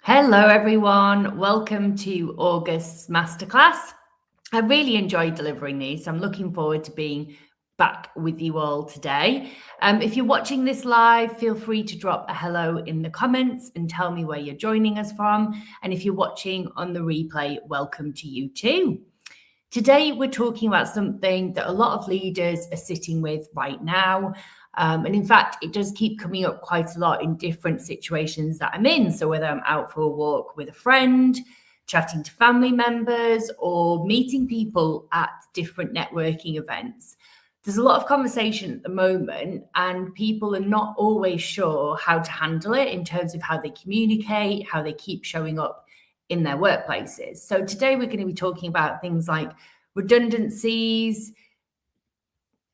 Hello everyone, welcome to August's masterclass. I really enjoyed delivering these, so I'm looking forward to being back with you all today. If you're watching this live, feel free to drop a hello in the comments and tell me where you're joining us from. And if you're watching on the replay, welcome to you too. Today, we're talking about something that a lot of leaders are sitting with right now. And in fact, it does keep coming up quite a lot in different situations that I'm in. So whether I'm out for a walk with a friend, chatting to family members, or meeting people at different networking events, there's a lot of conversation at the moment, and people are not always sure how to handle it in terms of how they communicate, how they keep showing up in their workplaces. So today we're going to be talking about things like redundancies,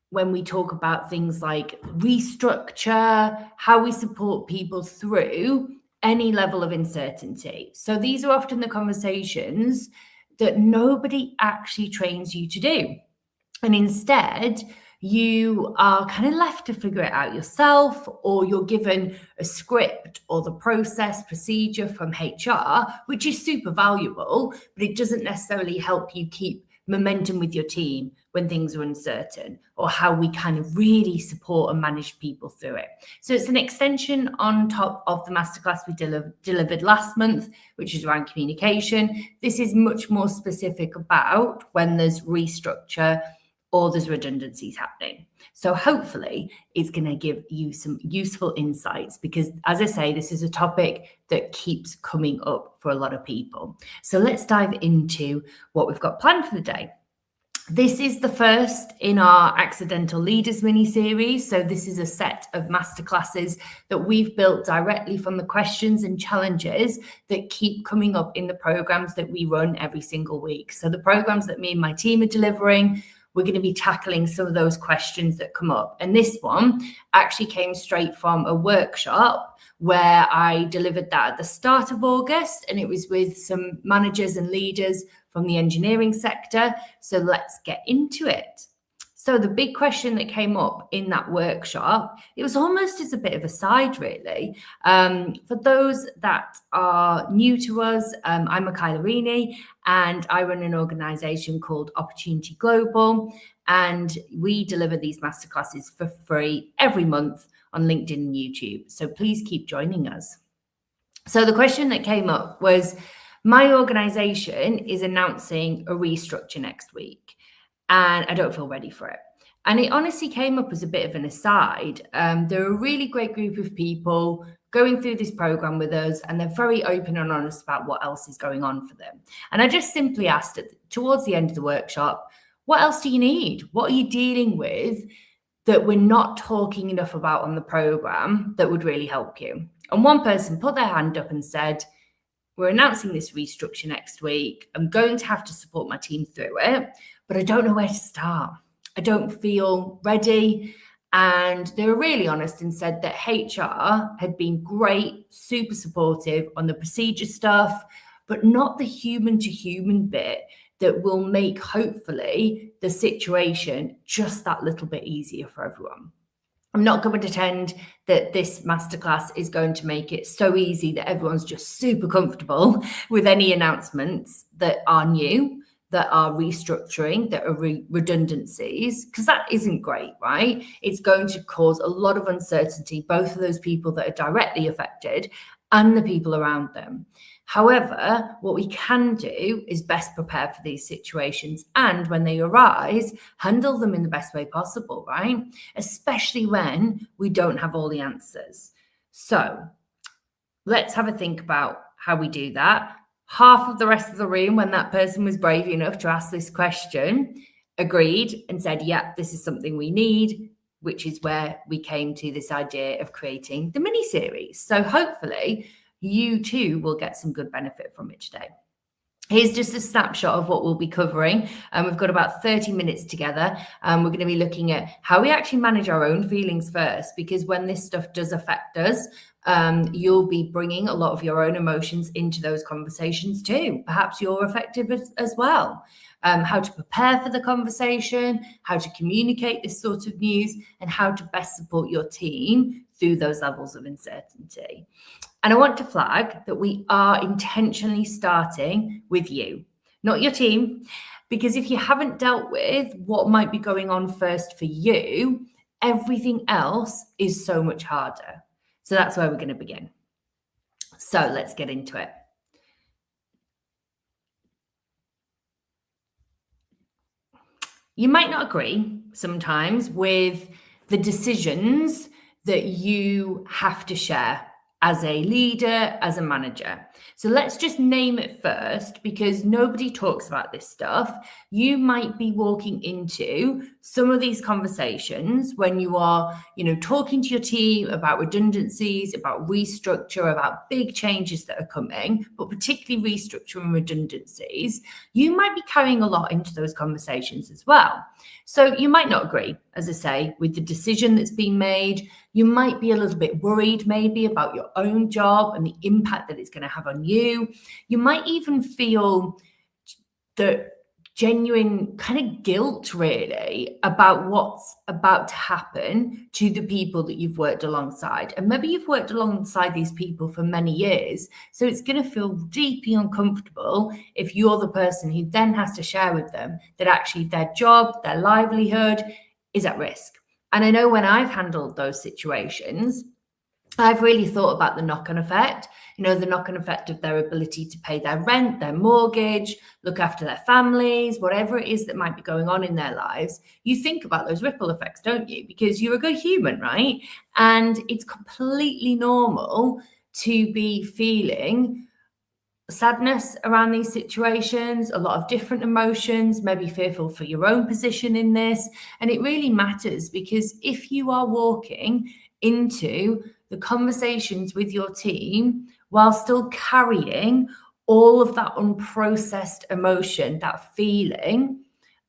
when we talk about things like restructure, how we support people through any level of uncertainty. So these are often the conversations that nobody actually trains you to do. And instead, you are kind of left to figure it out yourself, or you're given a script or the process procedure from HR, which is super valuable, but it doesn't necessarily help you keep momentum with your team when things are uncertain, or how we kind of really support and manage people through it. So it's an extension on top of the masterclass we delivered last month, which is around communication. This is much more specific about when there's restructure or there's redundancies happening. So hopefully it's going to give you some useful insights, because as I say, this is a topic that keeps coming up for a lot of people. So let's dive into what we've got planned for the day. This is the first in our Accidental Leaders mini-series. So this is a set of masterclasses that we've built directly from the questions and challenges that keep coming up in the programs that we run every single week. So the programs that me and my team are delivering, we're going to be tackling some of those questions that come up. And this one actually came straight from a workshop where I delivered that at the start of August, and it was with some managers and leaders from the engineering sector. So let's get into it. So the big question that came up in that workshop, it was almost as a bit of a side, really. For those that are new to us, I'm Michaela Rini, and I run an organisation called Opportunity Global, and we deliver these masterclasses for free every month on LinkedIn and YouTube. So please keep joining us. So the question that came up was, my organisation is announcing a restructure next week, and I don't feel ready for it. And it honestly came up as a bit of an aside. They're a really great group of people going through this program with us, and they're very open and honest about what else is going on for them. And I just simply asked towards the end of the workshop, what else do you need? What are you dealing with that we're not talking enough about on the program that would really help you? And one person put their hand up and said, we're announcing this restructure next week. I'm going to have to support my team through it, but I don't know where to start. I don't feel ready. And they were really honest and said that HR had been great, super supportive on the procedure stuff, but not the human to human bit that will make, hopefully, the situation just that little bit easier for everyone. I'm not going to pretend that this masterclass is going to make it so easy that everyone's just super comfortable with any announcements that are new, that are restructuring, that are redundancies, because that isn't great, right? It's going to cause a lot of uncertainty, both for those people that are directly affected and the people around them. However, what we can do is best prepare for these situations, and when they arise, handle them in the best way possible, right? Especially when we don't have all the answers. So let's have a think about how we do that. Half of the rest of the room, when that person was brave enough to ask this question, agreed and said, yeah, this is something we need, which is where we came to this idea of creating the mini-series. So hopefully you too will get some good benefit from it today. Here's just a snapshot of what we'll be covering. We've got about 30 minutes together. We're going to be looking at how we actually manage our own feelings first, because when this stuff does affect us, you'll be bringing a lot of your own emotions into those conversations too. Perhaps you're affected as well. How to prepare for the conversation, how to communicate this sort of news, and how to best support your team through those levels of uncertainty. And I want to flag that we are intentionally starting with you, not your team, because if you haven't dealt with what might be going on first for you, everything else is so much harder. So that's where we're going to begin. So let's get into it. You might not agree sometimes with the decisions that you have to share as a leader, as a manager. So let's just name it first, because nobody talks about this stuff. You might be walking into some of these conversations when you are, talking to your team about redundancies, about restructure, about big changes that are coming, but particularly restructure and redundancies. You might be carrying a lot into those conversations as well. So you might not agree, as I say, with the decision that's been made. You might be a little bit worried maybe about your own job and the impact that it's going to have on you. You might even feel the genuine kind of guilt really about what's about to happen to the people that you've worked alongside. And maybe you've worked alongside these people for many years. So it's going to feel deeply uncomfortable if you're the person who then has to share with them that actually their job, their livelihood is at risk. And I know when I've handled those situations, I've really thought about the knock-on effect, the knock-on effect of their ability to pay their rent, their mortgage, look after their families, whatever it is that might be going on in their lives. You think about those ripple effects, don't you? Because you're a good human, right? And it's completely normal to be feeling sadness around these situations, a lot of different emotions, maybe fearful for your own position in this. And it really matters, because if you are walking into the conversations with your team while still carrying all of that unprocessed emotion, that feeling,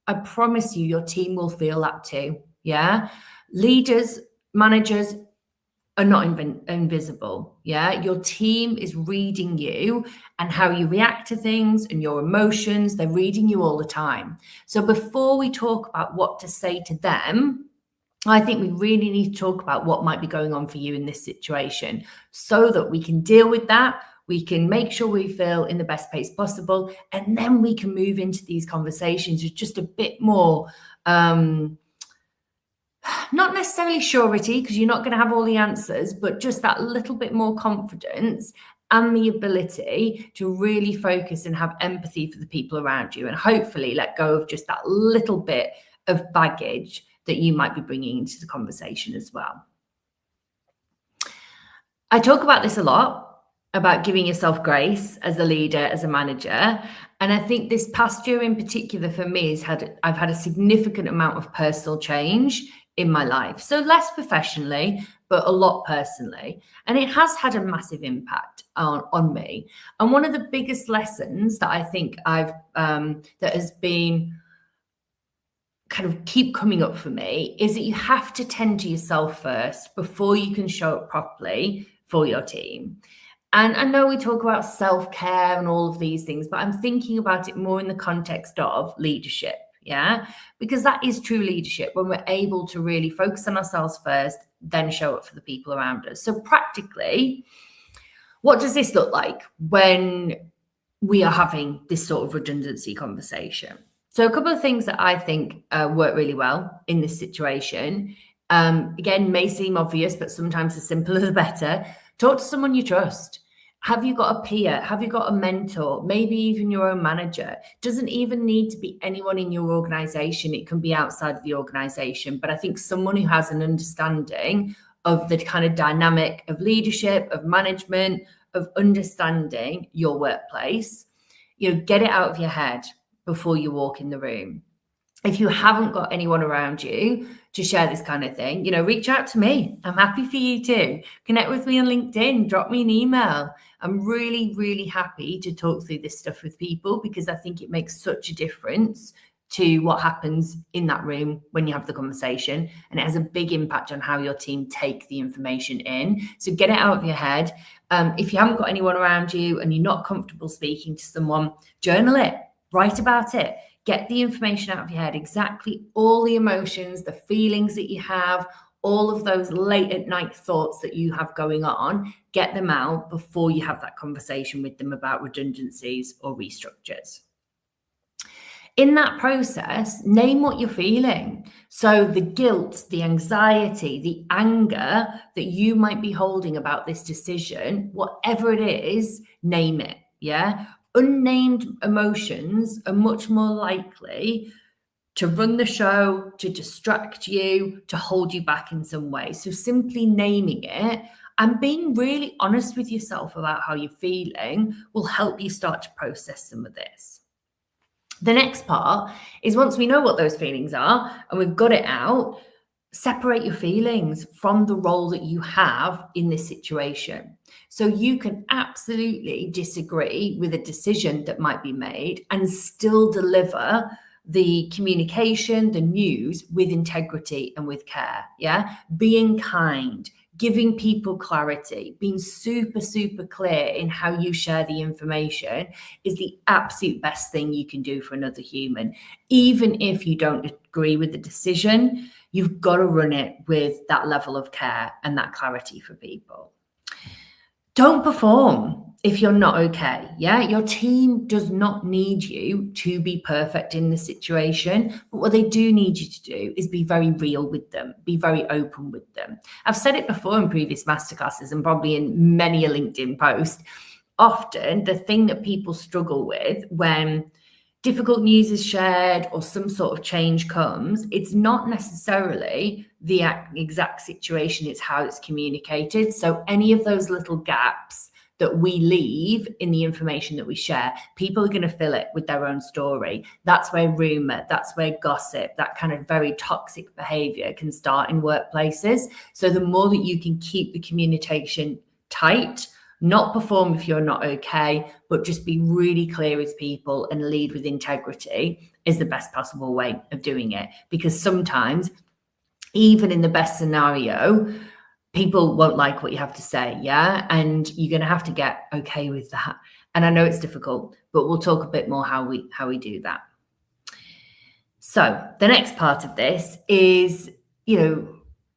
I promise you, your team will feel that too. Yeah. Leaders, managers are not invisible. Yeah. Your team is reading you and how you react to things and your emotions. They're reading you all the time. So before we talk about what to say to them, I think we really need to talk about what might be going on for you in this situation so that we can deal with that. We can make sure we feel in the best place possible. And then we can move into these conversations with just a bit more, not necessarily surety, because you're not going to have all the answers, but just that little bit more confidence and the ability to really focus and have empathy for the people around you, and hopefully let go of just that little bit of baggage that you might be bringing into the conversation as well. I talk about this a lot, about giving yourself grace as a leader, as a manager. And I think this past year in particular for me I've had a significant amount of personal change in my life. So less professionally, but a lot personally. And it has had a massive impact on me. And one of the biggest lessons that I think that has been kind of keep coming up for me is that you have to tend to yourself first before you can show up properly for your team. And I know we talk about self-care and all of these things, but I'm thinking about it more in the context of leadership. Yeah, because that is true leadership, when we're able to really focus on ourselves first, then show up for the people around us. So practically, what does this look like when we are having this sort of redundancy conversation? So a couple of things that I think work really well in this situation, again, may seem obvious, but sometimes the simpler the better. Talk to someone you trust. Have you got a peer? Have you got a mentor? Maybe even your own manager. Doesn't even need to be anyone in your organization. It can be outside of the organization. But I think someone who has an understanding of the kind of dynamic of leadership, of management, of understanding your workplace, get it out of your head before you walk in the room. If you haven't got anyone around you to share this kind of thing, reach out to me. I'm happy for you to connect with me on LinkedIn, drop me an email. I'm really, really happy to talk through this stuff with people, because I think it makes such a difference to what happens in that room when you have the conversation. And it has a big impact on how your team take the information in. So get it out of your head. If you haven't got anyone around you and you're not comfortable speaking to someone, journal it, write about it. Get the information out of your head, exactly all the emotions, the feelings that you have, all of those late at night thoughts that you have going on, get them out before you have that conversation with them about redundancies or restructures. In that process, name what you're feeling. So the guilt, the anxiety, the anger that you might be holding about this decision, whatever it is, name it. Yeah. Unnamed emotions are much more likely to run the show, to distract you, to hold you back in some way. So simply naming it and being really honest with yourself about how you're feeling will help you start to process some of this. The next part is, once we know what those feelings are and we've got it out, separate your feelings from the role that you have in this situation. So you can absolutely disagree with a decision that might be made and still deliver the communication, the news with integrity and with care. Yeah. Being kind, giving people clarity, being super, super clear in how you share the information is the absolute best thing you can do for another human. Even if you don't agree with the decision, you've got to run it with that level of care and that clarity for people. Don't perform if you're not okay. Yeah, your team does not need you to be perfect in the situation, but what they do need you to do is be very real with them, be very open with them. I've said it before in previous masterclasses and probably in many a LinkedIn post. Often the thing that people struggle with when difficult news is shared or some sort of change comes, it's not necessarily the exact situation, it's how it's communicated. So any of those little gaps that we leave in the information that we share, people are going to fill it with their own story. That's where rumor, that's where gossip, that kind of very toxic behavior can start in workplaces. So the more that you can keep the communication tight, not perform if you're not okay, but just be really clear with people and lead with integrity is the best possible way of doing it. Because sometimes, even in the best scenario, people won't like what you have to say, yeah? And you're going to have to get okay with that. And I know it's difficult, but we'll talk a bit more how we do that. So the next part of this is,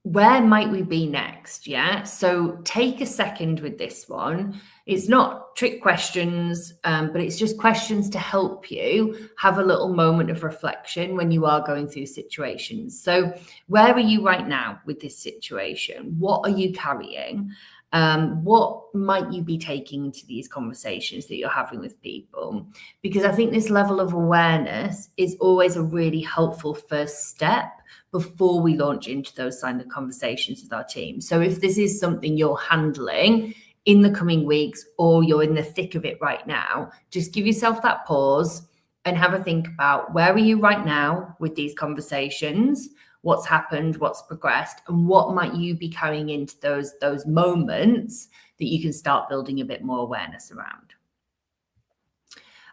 where might we be next? Yeah. So take a second with this one. It's not trick questions, but it's just questions to help you have a little moment of reflection when you are going through situations. So where are you right now with this situation? What are you carrying? What might you be taking into these conversations that you're having with people? Because I think this level of awareness is always a really helpful first step before we launch into those kind of conversations with our team. So if this is something you're handling in the coming weeks or you're in the thick of it right now, just give yourself that pause and have a think about, where are you right now with these conversations? What's happened, what's progressed, and what might you be carrying into those moments that you can start building a bit more awareness around.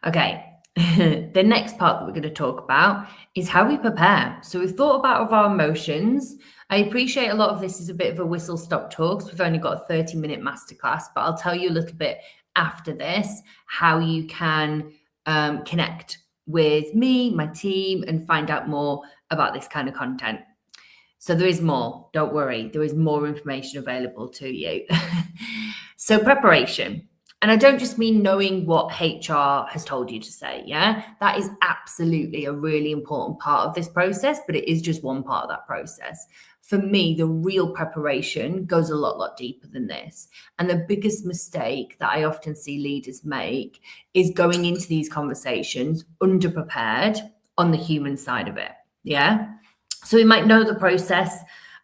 Okay, the next part that we're going to talk about is how we prepare. So we've thought about our emotions. I appreciate a lot of this is a bit of a whistle-stop talk, so we've only got a 30-minute masterclass, but I'll tell you a little bit after this how you can connect with me, my team, and find out more about this kind of content. So there is more, don't worry, there is more information available to you. So preparation. And I don't just mean knowing what HR has told you to say, yeah? That is absolutely a really important part of this process, but it is just one part of that process. For me, the real preparation goes a lot deeper than this. And the biggest mistake that I often see leaders make is going into these conversations underprepared on the human side of it, yeah? So we might know the process.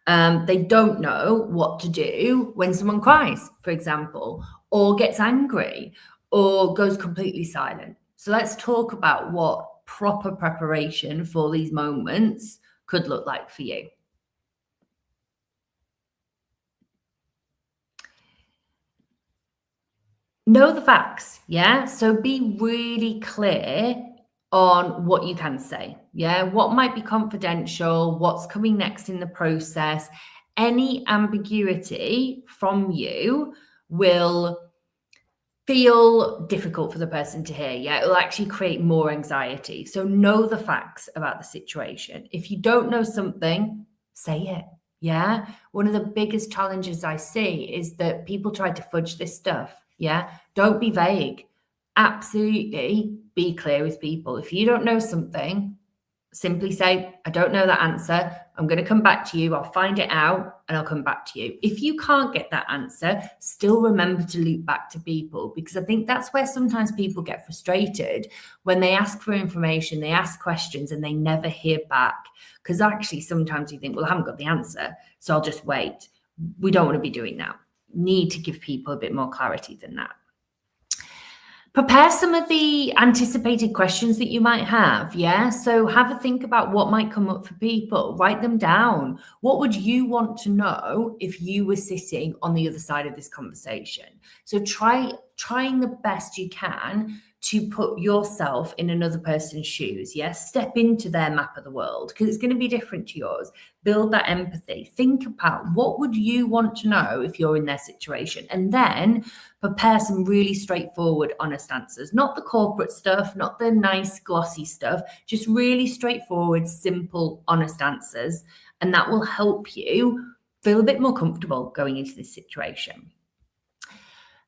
They don't know what to do when someone cries, for example, or gets angry or goes completely silent. So let's talk about what proper preparation for these moments could look like for you. Know the facts, yeah? So be really clear on what you can say, yeah? What might be confidential, what's coming next in the process. Any ambiguity from you will feel difficult for the person to hear, yeah? It will actually create more anxiety. So know the facts about the situation. If you don't know something, say it. Yeah. One of the biggest challenges I see is that people try to fudge this stuff. Yeah. Don't be vague. Absolutely be clear with people. If you don't know something, simply say, I don't know that answer. I'm going to come back to you. I'll find it out and I'll come back to you. If you can't get that answer, still remember to loop back to people, because I think that's where sometimes people get frustrated when they ask for information, they ask questions and they never hear back. Because actually, sometimes you think, well, I haven't got the answer, so I'll just wait. We don't want to be doing that. Need to give people a bit more clarity than that. Prepare some of the anticipated questions that you might have. Yeah. So have a think about what might come up for people. Write them down. What would you want to know if you were sitting on the other side of this conversation? So trying the best you can to put yourself in another person's shoes. Yes. Step into their map of the world, because it's going to be different to yours. Build that empathy. Think about what would you want to know if you're in their situation, and then prepare some really straightforward, honest answers. Not the corporate stuff, not the nice, glossy stuff, just really straightforward, simple, honest answers. And that will help you feel a bit more comfortable going into this situation.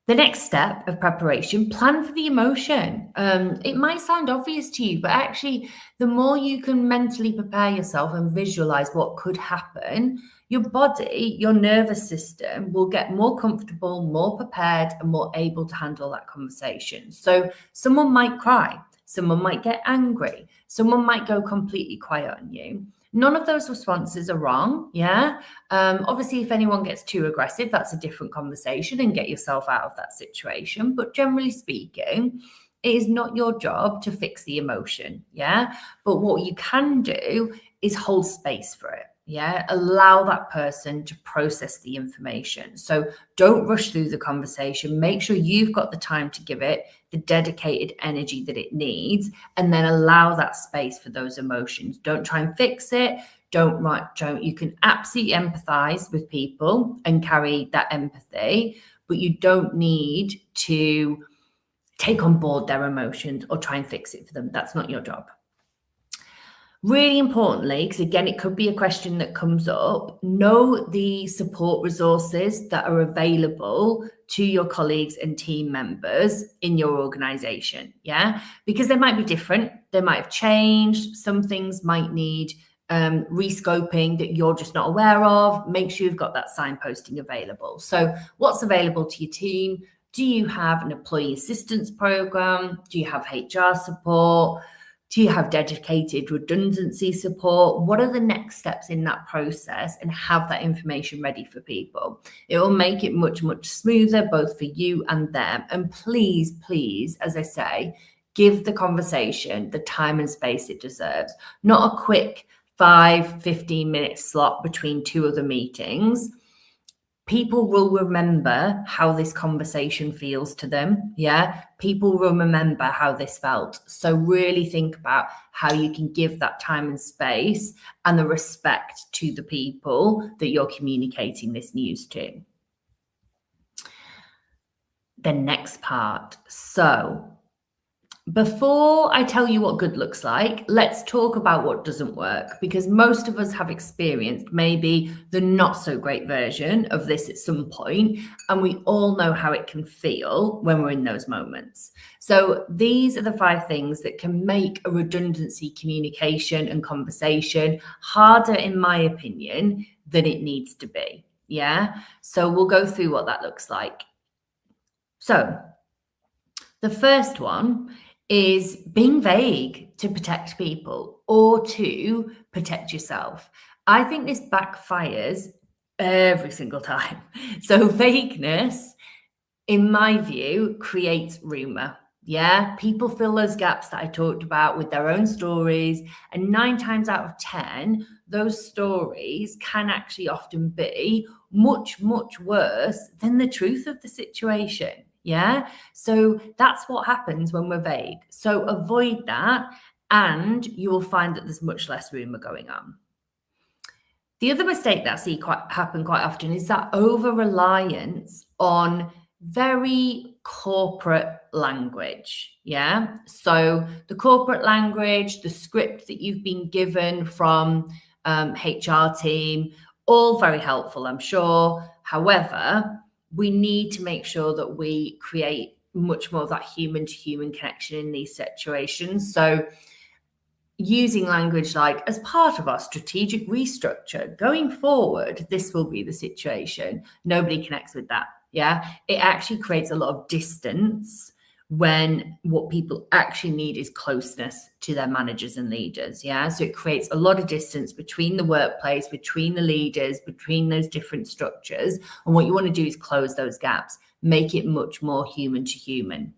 The next step of preparation, plan for the emotion. It might sound obvious to you, but actually, the more you can mentally prepare yourself and visualize what could happen, your body, your nervous system will get more comfortable, more prepared, and more able to handle that conversation. So someone might cry, someone might get angry, someone might go completely quiet on you. None of those responses are wrong. Yeah. Obviously, if anyone gets too aggressive, that's a different conversation, and get yourself out of that situation. But generally speaking, it is not your job to fix the emotion. Yeah. But what you can do is hold space for it. Yeah. Allow that person to process the information. So don't rush through the conversation. Make sure you've got the time to give it the dedicated energy that it needs, and then allow that space for those emotions. Don't try and fix it. You can absolutely empathize with people and carry that empathy, but you don't need to take on board their emotions or try and fix it for them. That's not your job. Really importantly, because again, it could be a question that comes up, know the support resources that are available to your colleagues and team members in your organization. Yeah, because they might be different. They might have changed. Some things might need rescoping that you're just not aware of. Make sure you've got that signposting available. So what's available to your team? Do you have an employee assistance program? Do you have HR support? Do you have dedicated redundancy support? What are the next steps in that process? And have that information ready for people. It will make it much, much smoother, both for you and them. And please, please, as I say, give the conversation the time and space it deserves. Not a quick 15-minute slot between two other meetings. People will remember how this conversation feels to them. Yeah. People will remember how this felt. So really think about how you can give that time and space and the respect to the people that you're communicating this news to. The next part. So before I tell you what good looks like, let's talk about what doesn't work, because most of us have experienced maybe the not so great version of this at some point, and we all know how it can feel when we're in those moments. So these are the 5 things that can make a redundancy communication and conversation harder, in my opinion, than it needs to be. Yeah. So we'll go through what that looks like. So the first one is being vague to protect people or to protect yourself. I think this backfires every single time. So vagueness, in my view, creates rumor. Yeah, people fill those gaps that I talked about with their own stories, and 9 times out of 10, those stories can actually often be much, much worse than the truth of the situation. Yeah, so that's what happens when we're vague. So avoid that, and you will find that there's much less rumor going on. The other mistake that I see happen quite often is that over-reliance on very corporate language. Yeah. So the corporate language, the script that you've been given from HR team, All very helpful, I'm sure. However, we need to make sure that we create much more of that human to human connection in these situations. So using language like, as part of our strategic restructure going forward, this will be the situation. Nobody connects with that. Yeah. It actually creates a lot of distance when what people actually need is closeness to their managers and leaders. Yeah. So it creates a lot of distance between the workplace, between the leaders, between those different structures. And what you want to do is close those gaps, make it much more human to human.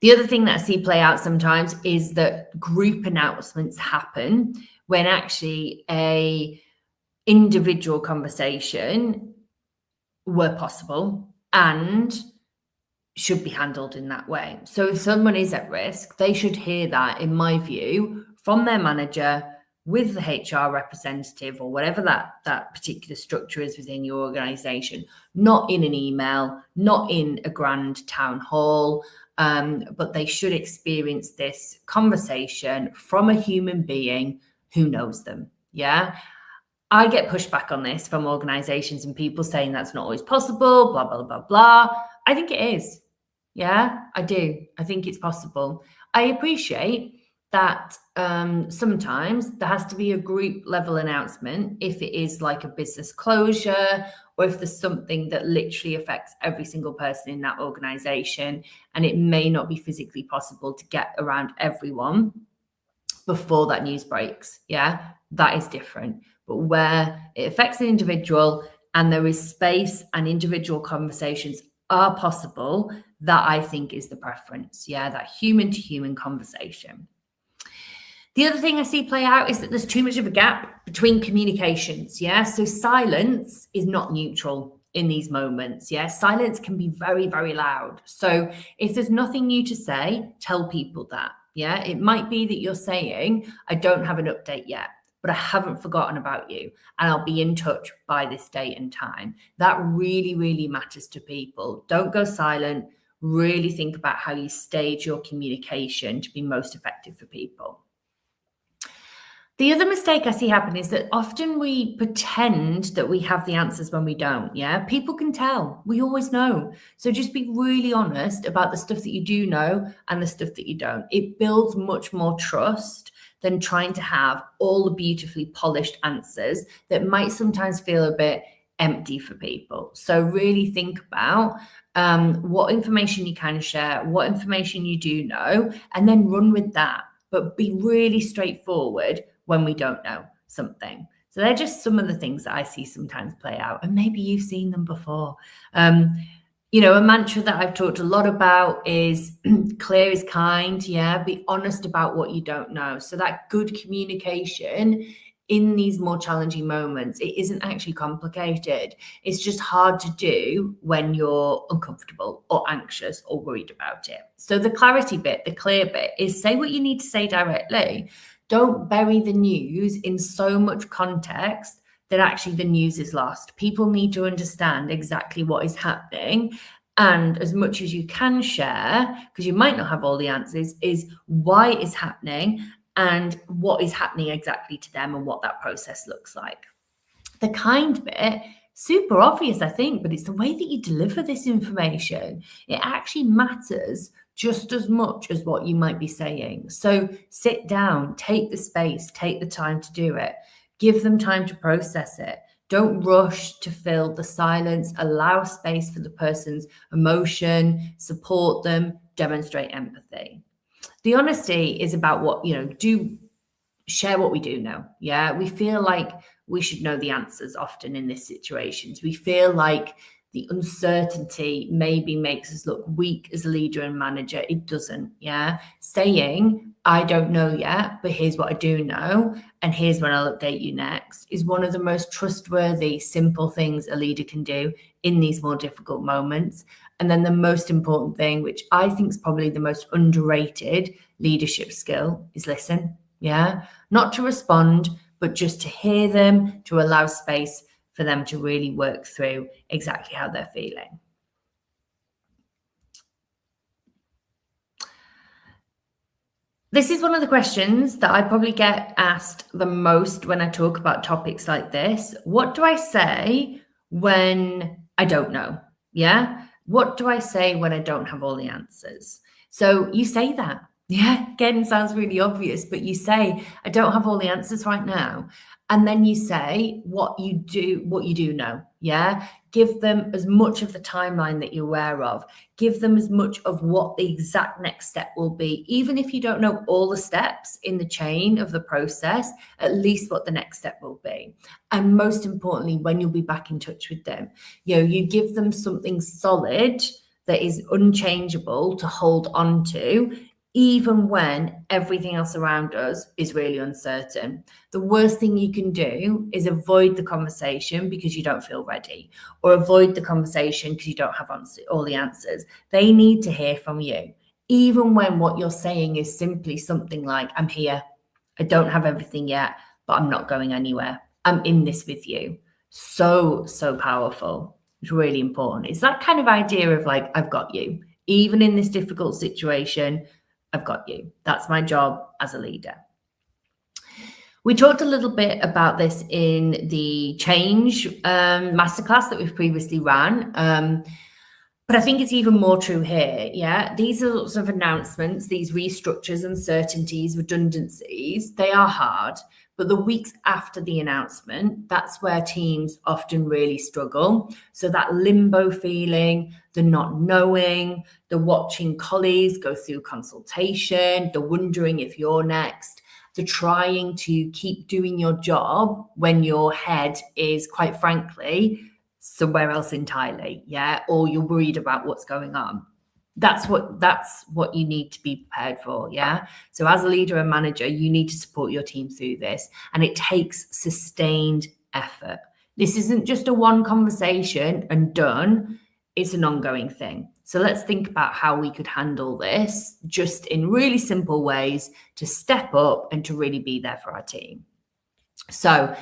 The other thing that I see play out sometimes is that group announcements happen when actually a individual conversation were possible and should be handled in that way. So if someone is at risk, they should hear that, in my view, from their manager with the HR representative or whatever that particular structure is within your organization, not in an email, not in a grand town hall, but they should experience this conversation from a human being who knows them. Yeah. I get pushback on this from organizations and people saying that's not always possible, blah, blah, blah, blah. I think it is. Yeah, I do. I think it's possible. I appreciate that sometimes there has to be a group level announcement if it is like a business closure or if there's something that literally affects every single person in that organization and it may not be physically possible to get around everyone before that news breaks. Yeah, that is different. But where it affects an individual and there is space and individual conversations are possible, that I think is the preference. Yeah, that human to human conversation. The other thing I see play out is that there's too much of a gap between communications. Yeah, so silence is not neutral in these moments. Yeah, silence can be very, very loud. So if there's nothing new to say, tell people that. Yeah, it might be that you're saying, I don't have an update yet, but I haven't forgotten about you and I'll be in touch by this date and time. That really, really matters to people. Don't go silent. Really think about how you stage your communication to be most effective for people. The other mistake I see happen is that often we pretend that we have the answers when we don't. Yeah, people can tell. We always know. So just be really honest about the stuff that you do know and the stuff that you don't. It builds much more trust than trying to have all the beautifully polished answers that might sometimes feel a bit empty for people. So really think about what information you can share, what information you do know, and then run with that. But be really straightforward when we don't know something. So they're just some of the things that I see sometimes play out, and maybe you've seen them before. A mantra that I've talked a lot about is clear is kind. Yeah, be honest about what you don't know. So that good communication in these more challenging moments, it isn't actually complicated. It's just hard to do when you're uncomfortable or anxious or worried about it. So the clarity bit, the clear bit is say what you need to say directly. Don't bury the news in so much context that actually the news is lost. People need to understand exactly what is happening. And as much as you can share, because you might not have all the answers, is why it is happening and what is happening exactly to them and what that process looks like. The kind bit, super obvious, I think, but it's the way that you deliver this information. It actually matters just as much as what you might be saying. So sit down, take the space, take the time to do it. Give them time to process it. Don't rush to fill the silence. Allow space for the person's emotion, support them, demonstrate empathy. The honesty is about what, do share what we do know. Yeah, we feel like we should know the answers often in these situations. We feel like the uncertainty maybe makes us look weak as a leader and manager. It doesn't. Yeah, saying I don't know yet, but here's what I do know, and here's when I'll update you next is one of the most trustworthy, simple things a leader can do in these more difficult moments. And then the most important thing, which I think is probably the most underrated leadership skill, is listen. Yeah, not to respond, but just to hear them, to allow space for them to really work through exactly how they're feeling. This is one of the questions that I probably get asked the most when I talk about topics like this. What do I say when I don't know? Yeah. What do I say when I don't have all the answers? So you say that. Yeah. Again, sounds really obvious, but you say, I don't have all the answers right now. And then you say what you do know. Yeah. Give them as much of the timeline that you're aware of. Give them as much of what the exact next step will be. Even if you don't know all the steps in the chain of the process, at least what the next step will be. And most importantly, when you'll be back in touch with them, you give them something solid that is unchangeable to hold on to, even when everything else around us is really uncertain. The worst thing you can do is avoid the conversation because you don't feel ready, or avoid the conversation because you don't have all the answers. They need to hear from you, even when what you're saying is simply something like, I'm here, I don't have everything yet, but I'm not going anywhere. I'm in this with you. So powerful. It's really important. It's that kind of idea of like, I've got you. Even in this difficult situation, I've got you. That's my job as a leader. We talked a little bit about this in the change masterclass that we've previously ran. But I think it's even more true here. Yeah, these are lots of announcements, these restructures, uncertainties, redundancies, they are hard. But the weeks after the announcement, that's where teams often really struggle. So that limbo feeling, the not knowing, the watching colleagues go through consultation, the wondering if you're next, the trying to keep doing your job when your head is, quite frankly, somewhere else entirely, yeah, or you're worried about what's going on. That's what you need to be prepared for, yeah. So as a leader and manager, you need to support your team through this, and it takes sustained effort. This isn't just a one conversation and done. It's an ongoing thing. So let's think about how we could handle this just in really simple ways to step up and to really be there for our team. So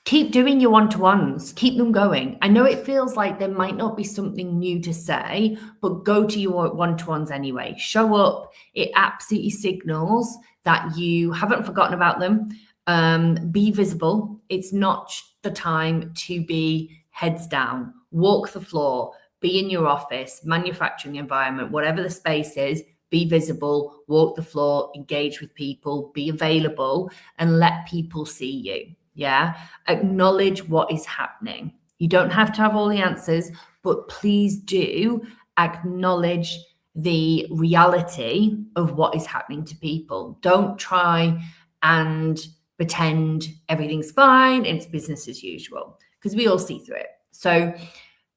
keep doing your one-to-ones, keep them going. I know it feels like there might not be something new to say, but go to your one-to-ones anyway. Show up. It absolutely signals that you haven't forgotten about them. Be visible. It's not the time to be heads down. Walk the floor. Be in your office, manufacturing environment, whatever the space is. Be visible, walk the floor, engage with people, be available, and let people see you. Yeah. Acknowledge what is happening. You don't have to have all the answers, but please do acknowledge the reality of what is happening to people. Don't try and pretend everything's fine and it's business as usual, because we all see through it. So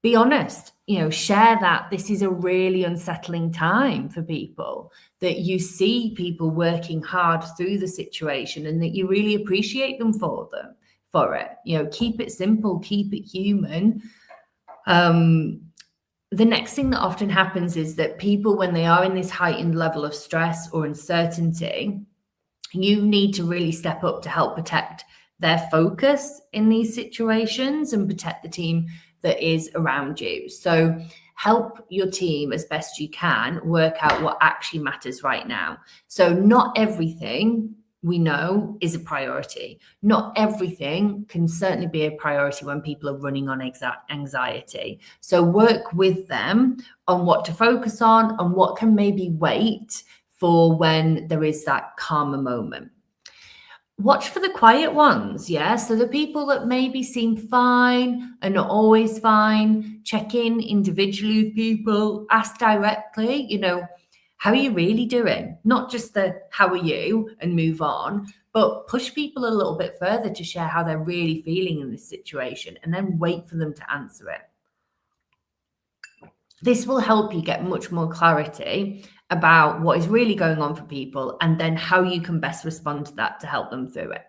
be honest, share that this is a really unsettling time for people, that you see people working hard through the situation and that you really appreciate them for it. Keep it simple, keep it human. The next thing that often happens is that people, when they are in this heightened level of stress or uncertainty, you need to really step up to help protect their focus in these situations and protect the team that is around you. So help your team as best you can work out what actually matters right now. So not everything we know is a priority. Not everything can certainly be a priority when people are running on anxiety. So work with them on what to focus on and what can maybe wait for when there is that calmer moment. Watch for the quiet ones, yeah? So the people that maybe seem fine and not always fine, check in individually with people, ask directly, how are you really doing? Not just the how are you and move on, but push people a little bit further to share how they're really feeling in this situation and then wait for them to answer it. This will help you get much more clarity about what is really going on for people and then how you can best respond to that to help them through it.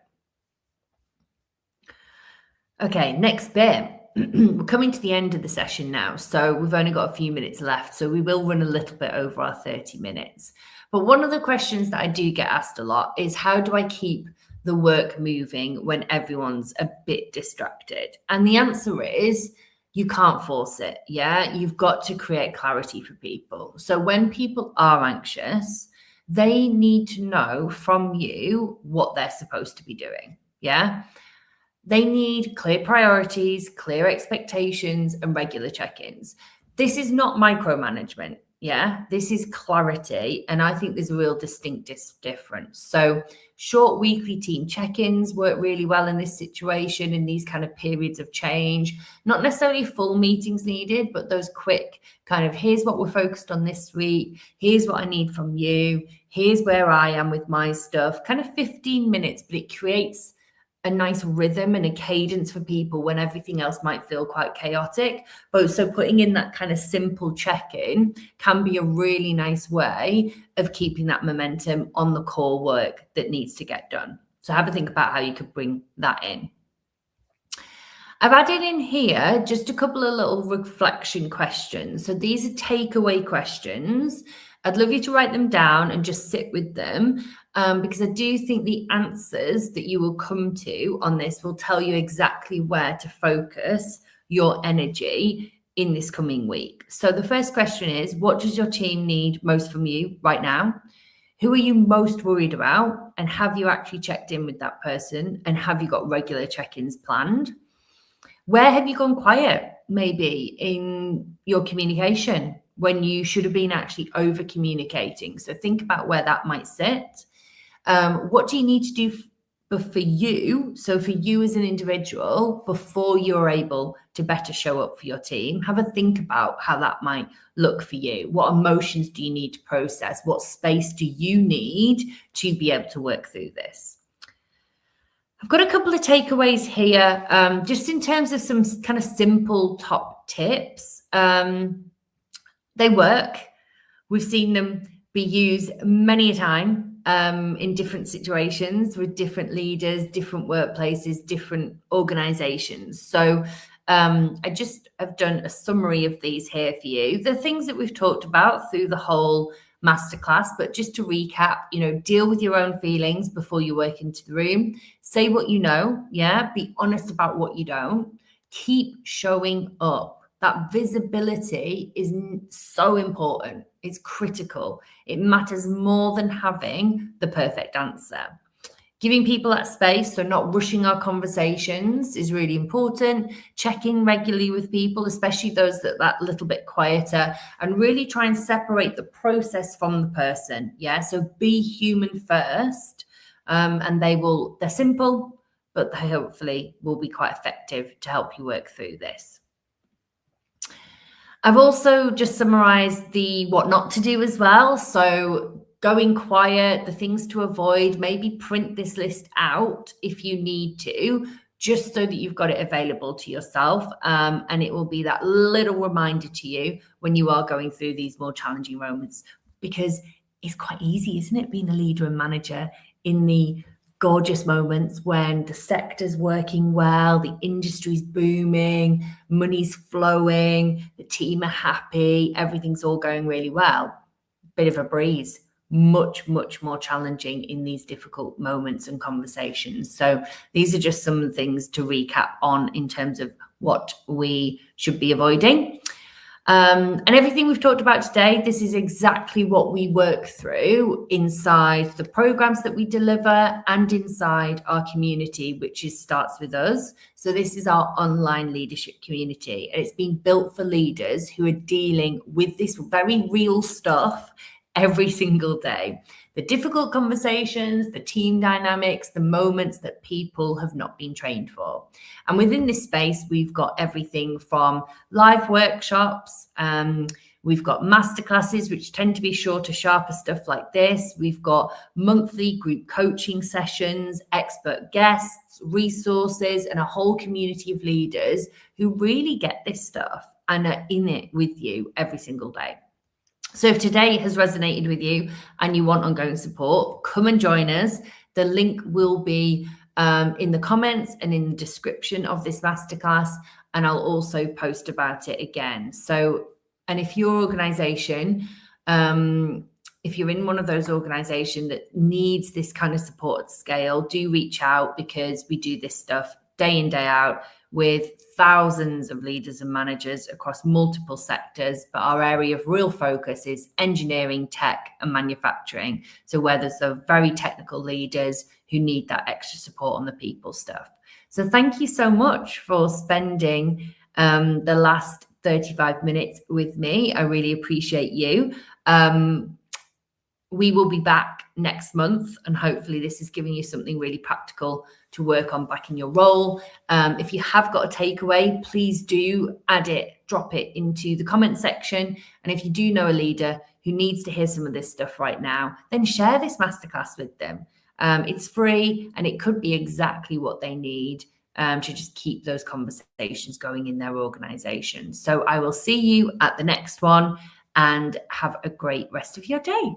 Okay, next bit. We're coming to the end of the session now, so we've only got a few minutes left, so we will run a little bit over our 30 minutes. But one of the questions that I do get asked a lot is, how do I keep the work moving when everyone's a bit distracted? And the answer is, you can't force it. Yeah, you've got to create clarity for people. So when people are anxious, they need to know from you what they're supposed to be doing. Yeah. They need clear priorities, clear expectations, and regular check-ins. This is not micromanagement. Yeah, this is clarity. And I think there's a real distinct difference. So short weekly team check-ins work really well in this situation, in these kind of periods of change. Not necessarily full meetings needed, but those quick kind of, here's what we're focused on this week. Here's what I need from you. Here's where I am with my stuff. Kind of 15 minutes, but it creates a nice rhythm and a cadence for people when everything else might feel quite chaotic. But so putting in that kind of simple check-in can be a really nice way of keeping that momentum on the core work that needs to get done. So have a think about how you could bring that in. I've added in here just a couple of little reflection questions. So these are takeaway questions. I'd love you to write them down and just sit with them, because I do think the answers that you will come to on this will tell you exactly where to focus your energy in this coming week. So the first question is, what does your team need most from you right now? Who are you most worried about? And have you actually checked in with that person? And have you got regular check-ins planned? Where have you gone quiet, maybe, in your communication when you should have been actually over communicating? So think about where that might sit. What do you need to do for you? So for you as an individual, before you're able to better show up for your team, have a think about how that might look for you. What emotions do you need to process? What space do you need to be able to work through this? I've got a couple of takeaways here, just in terms of some kind of simple top tips. They work. We've seen them be used many a time in different situations with different leaders, different workplaces, different organizations. So I just have done a summary of these here for you. The things that we've talked about through the whole masterclass, but just to recap, deal with your own feelings before you work into the room. Say what you know, be honest about what you don't. Keep showing up. That visibility is so important. It's critical. It matters more than having the perfect answer. Giving people that space, so not rushing our conversations, is really important. Checking regularly with people, especially those that little bit quieter, and really try and separate the process from the person. So be human first, and they're simple, but they hopefully will be quite effective to help you work through this. I've also just summarized the what not to do as well. So going quiet, the things to avoid, maybe print this list out if you need to, just so that you've got it available to yourself. And it will be that little reminder to you when you are going through these more challenging moments, because it's quite easy, isn't it, being a leader and manager in the gorgeous moments when the sector's working well, the industry's booming, money's flowing, the team are happy, everything's all going really well. Bit of a breeze. Much, much more challenging in these difficult moments and conversations. So these are just some things to recap on in terms of what we should be avoiding. And everything we've talked about today, this is exactly what we work through inside the programs that we deliver and inside our community, which starts with us. So this is our online leadership community, and it's been built for leaders who are dealing with this very real stuff every single day. The difficult conversations, the team dynamics, the moments that people have not been trained for. And within this space, we've got everything from live workshops, we've got masterclasses, which tend to be shorter, sharper stuff like this. We've got monthly group coaching sessions, expert guests, resources, and a whole community of leaders who really get this stuff and are in it with you every single day. So if today has resonated with you and you want ongoing support, come and join us. The link will be in the comments and in the description of this masterclass, and I'll also post about it again. So, and if your organization, if you're in one of those organizations that needs this kind of support scale, do reach out, because we do this stuff day in, day out with thousands of leaders and managers across multiple sectors, but our area of real focus is engineering, tech, and manufacturing. So where there's the very technical leaders who need that extra support on the people stuff. So thank you so much for spending the last 35 minutes with me. I really appreciate you. We will be back next month, and hopefully this is giving you something really practical to work on back in your role. If you have got a takeaway, please do add it, drop it into the comment section. And if you do know a leader who needs to hear some of this stuff right now, then share this masterclass with them. It's free, and it could be exactly what they need to just keep those conversations going in their organization. So I will see you at the next one, and have a great rest of your day.